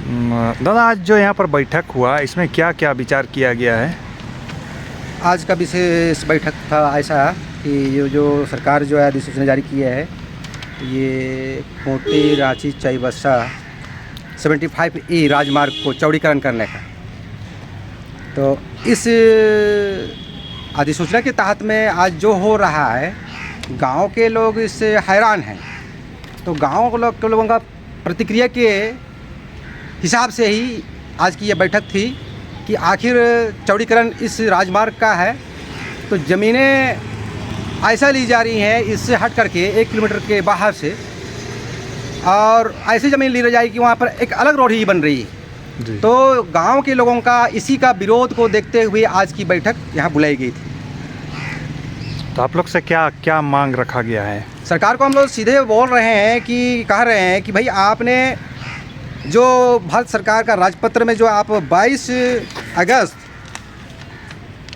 दादा, आज जो यहाँ पर बैठक हुआ, इसमें क्या क्या विचार किया गया है? आज का विशेष बैठक था ऐसा कि ये जो सरकार जो है अधिसूचना जारी किया है, ये खूंटी रांची चाईबासा 75E राजमार्ग को चौड़ीकरण करने का। तो इस अधिसूचना के तहत में आज जो हो रहा है, गांव के लोग इससे हैरान हैं। तो गांव के लोगों का प्रतिक्रिया के हिसाब से ही आज की ये बैठक थी कि आखिर चौड़ीकरण इस राजमार्ग का है तो ज़मीनें ऐसा ली जा रही हैं इससे हट करके 1 किलोमीटर के बाहर से, और ऐसी ज़मीन ली जाएगी कि वहाँ पर एक अलग रोड ही बन रही है। तो गांव के लोगों का इसी का विरोध को देखते हुए आज की बैठक यहाँ बुलाई गई थी। तो आप लोग से क्या क्या मांग रखा गया है? सरकार को हम लोग सीधे बोल रहे हैं कि कह रहे हैं कि भाई आपने जो भारत सरकार का राजपत्र में जो आप 22 अगस्त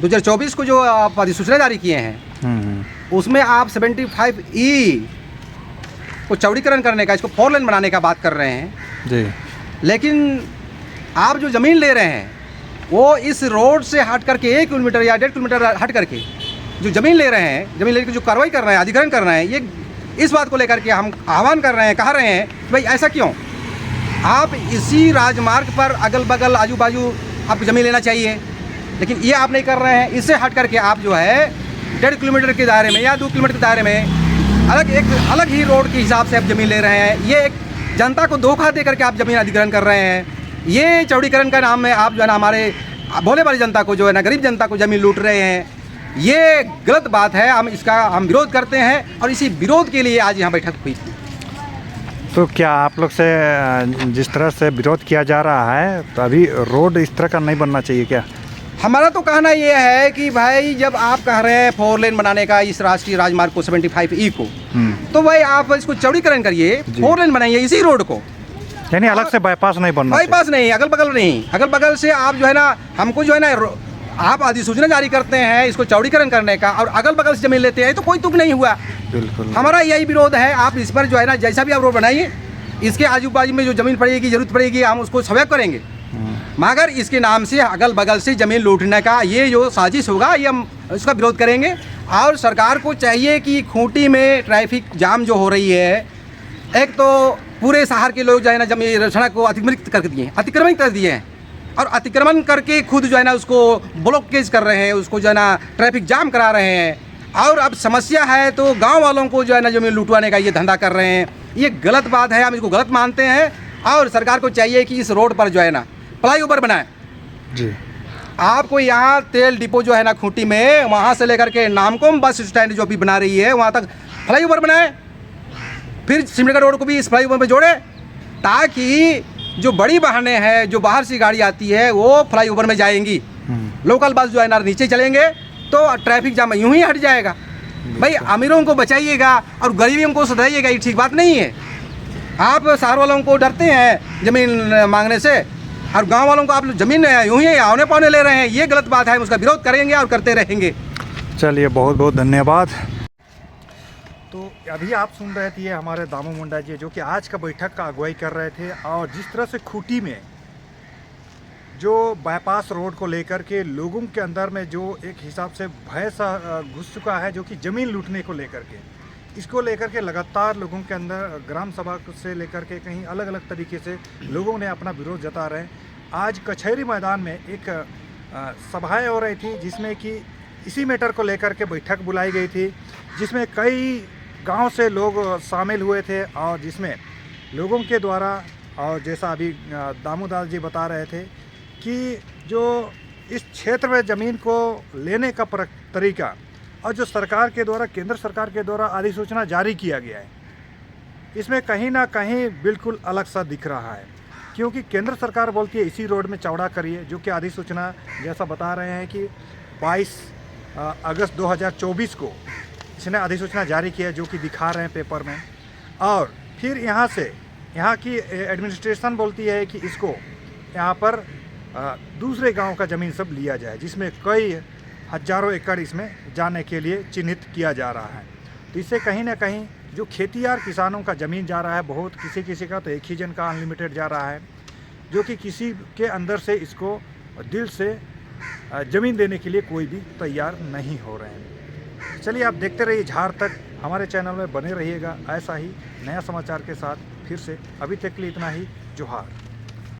2024 को जो आप अधिसूचना जारी किए हैं, उसमें आप 75E को चौड़ीकरण करने का, इसको 4 लेन बनाने का बात कर रहे हैं जी। लेकिन आप जो ज़मीन ले रहे हैं वो इस रोड से हट करके 1 किलोमीटर या 1.5 किलोमीटर हट करके जो ज़मीन ले रहे हैं, ज़मीन लेकर जो कार्रवाई कर रहे हैं, अधिग्रहण कर रहे हैं, ये इस बात को लेकर के हम आह्वान कर रहे हैं, कह रहे हैं कि भाई ऐसा क्यों? आप इसी राजमार्ग पर अगल बगल आजू बाजू आपको ज़मीन लेना चाहिए, लेकिन ये आप नहीं कर रहे हैं। इससे हट करके आप जो है 1.5 किलोमीटर के दायरे में या 2 किलोमीटर के दायरे में अलग ही रोड के हिसाब से आप ज़मीन ले रहे हैं। ये एक जनता को धोखा दे करके आप ज़मीन अधिग्रहण कर रहे हैं। ये चौड़ीकरण का नाम में आप जो है ना हमारे भोले वाली जनता को, जो है ना गरीब जनता को ज़मीन लूट रहे हैं। ये गलत बात है, हम विरोध करते हैं और इसी विरोध के लिए आज यहाँ बैठक हुई थी। तो क्या आप लोग से जिस तरह से विरोध किया जा रहा है, तो अभी रोड इस तरह का नहीं बनना चाहिए क्या? हमारा तो कहना ये है कि भाई जब आप कह रहे हैं 4 लेन बनाने का इस राष्ट्रीय राजमार्ग को 75E को, तो भाई आप इसको चौड़ीकरण करिए, 4 लेन बनाइए इसी रोड को। यानी अलग से बाईपास नहीं बनना, बाईपास नहीं, अगल बगल नहीं, अगल बगल से आप जो है ना हमको जो है ना आप अधिसूचना जारी करते हैं इसको चौड़ीकरण करने का और अगल बगल से ज़मीन लेते हैं, तो कोई तुक नहीं हुआ। बिल्कुल, हमारा यही विरोध है। आप इस पर जो है ना जैसा भी आप रोड बनाइए, इसके आजू बाजू में जो ज़मीन पड़ेगी, ज़रूरत पड़ेगी, हम उसको स्वैप करेंगे, मगर इसके नाम से अगल बगल से ज़मीन लूटने का ये जो साजिश होगा, ये हम उसका विरोध करेंगे। और सरकार को चाहिए कि खूंटी में ट्रैफिक जाम जो हो रही है, एक तो पूरे शहर के लोग जो है ना जमीन सड़क को अतिक्रमण कर दिए हैं और अतिक्रमण करके खुद जो है ना उसको ब्लॉकेज कर रहे हैं, उसको जो है ना ट्रैफिक जाम करा रहे हैं। और अब समस्या है तो गांव वालों को जो है ना ज़मीन लूटवाने का ये धंधा कर रहे हैं। ये गलत बात है, हम इसको गलत मानते हैं। और सरकार को चाहिए कि इस रोड पर जो है ना फ्लाईओवर बनाए जी। आपको यहाँ तेल डिपो जो है ना खूंटी में, वहाँ से लेकर के नामकोम बस स्टैंड जो भी बना रही है वहाँ तक फ्लाईओवर बनाए, फिर सिमडेगा रोड को भी इस फ्लाईओवर में जोड़े, ताकि जो बड़ी वाहनें हैं, जो बाहर से गाड़ी आती है, वो फ्लाईओवर में जाएंगी, लोकल बस जो है ना नीचे चलेंगे, तो ट्रैफिक जाम यूं ही हट जाएगा। भाई अमीरों को बचाइएगा और गरीबों को सुधारिएगा, ये ठीक बात नहीं है। आप शहर वालों को डरते हैं ज़मीन मांगने से और गांव वालों को आप ज़मीन यूं ही आने पाने ले रहे हैं, ये गलत बात है। हम उसका विरोध करेंगे और करते रहेंगे। चलिए, बहुत बहुत धन्यवाद। तो अभी आप सुन रहे थे हमारे दामू मुंडा जी, जो कि आज का बैठक का अगुवाई कर रहे थे। और जिस तरह से खूंटी में जो बाईपास रोड को लेकर के लोगों के अंदर में जो एक हिसाब से भय सा घुस चुका है, जो कि ज़मीन लूटने को लेकर के, इसको लेकर के लगातार लोगों के अंदर ग्राम सभा से लेकर के कहीं अलग अलग तरीके से लोगों ने अपना विरोध जता रहे हैं। आज कचहरी मैदान में एक सभाएँ हो रही थी, जिसमें कि इसी मैटर को लेकर के बैठक बुलाई गई थी, जिसमें कई गांव से लोग शामिल हुए थे। और जिसमें लोगों के द्वारा, और जैसा अभी दामोदास जी बता रहे थे कि जो इस क्षेत्र में ज़मीन को लेने का तरीका और जो सरकार के द्वारा, केंद्र सरकार के द्वारा अधिसूचना जारी किया गया है, इसमें कहीं ना कहीं बिल्कुल अलग सा दिख रहा है। क्योंकि केंद्र सरकार बोलती है इसी रोड में चौड़ा करिए, जो कि अधिसूचना जैसा बता रहे हैं कि 22 अगस्त 2024 को इसने अधिसूचना जारी किया, जो कि दिखा रहे हैं पेपर में। और फिर यहाँ की एडमिनिस्ट्रेशन बोलती है कि इसको यहाँ पर दूसरे गांव का ज़मीन सब लिया जाए, जिसमें कई हज़ारों एकड़ इसमें जाने के लिए चिन्हित किया जा रहा है। तो इससे कहीं ना कहीं जो खेतीयार किसानों का ज़मीन जा रहा है, बहुत किसी का तो एक ही जन का अनलिमिटेड जा रहा है। जो कि किसी के अंदर से इसको दिल से ज़मीन देने के लिए कोई भी तैयार नहीं हो रहे हैं। चलिए आप देखते रहिए झार तक, हमारे चैनल में बने रहिएगा ऐसा ही नया समाचार के साथ फिर से। अभी तक के लिए इतना ही। जोहार।